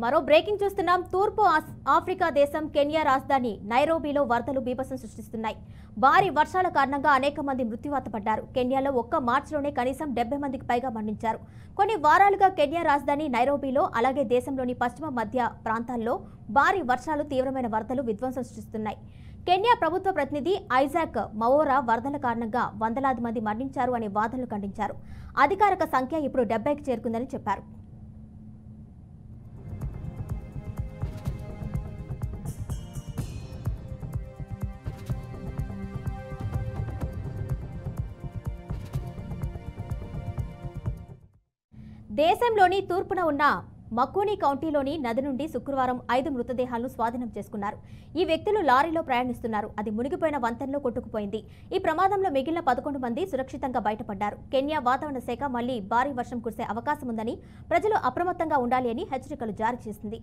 మరో బ్రేకింగ్ చూస్తున్నాం. తూర్పు ఆఫ్రికా దేశం కెన్యా రాజధాని నైరోబీలో వరదలు బీభత్సం సృష్టిస్తున్నాయి. భారీ వర్షాల కారణంగా అనేక మంది మృత్యువాత పడ్డారు. కెన్యాలో ఒక్క మార్చిలోనే కనీసం 70 మందికి పైగా మరణించారు. కొన్ని వారాలుగా కెన్యా రాజధాని నైరోబీలో అలాగే దేశంలోని పశ్చిమ మధ్య ప్రాంతాల్లో భారీ వర్షాలు తీవ్రమైన వరదలు విధ్వంసం సృష్టిస్తున్నాయి. కెన్యా ప్రభుత్వ ప్రతినిధి ఐజాక్ మవోరా వరదల కారణంగా వందలాది మంది మరణించారు అనే వాదనలు ఖండించారు. అధికారిక సంఖ్య ఇప్పుడు 70కి చేరుకుందని చెప్పారు. దేశంలోని తూర్పున ఉన్న మకూని కౌంటీలోని నది నుండి శుక్రవారం 5 మృతదేహాలను స్వాధీనం చేసుకున్నారు. ఈ వ్యక్తులు లారీలో ప్రయాణిస్తున్నారు. అది మునిగిపోయిన వంతెనలో కొట్టుకుపోయింది. ఈ ప్రమాదంలో మిగిలిన 11 మంది సురక్షితంగా బయటపడ్డారు. కెన్యా వాతావరణ శాఖ మళ్లీ భారీ వర్షం కురిసే అవకాశం ఉందని, ప్రజలు అప్రమత్తంగా ఉండాలి అని హెచ్చరికలు జారీ చేసింది.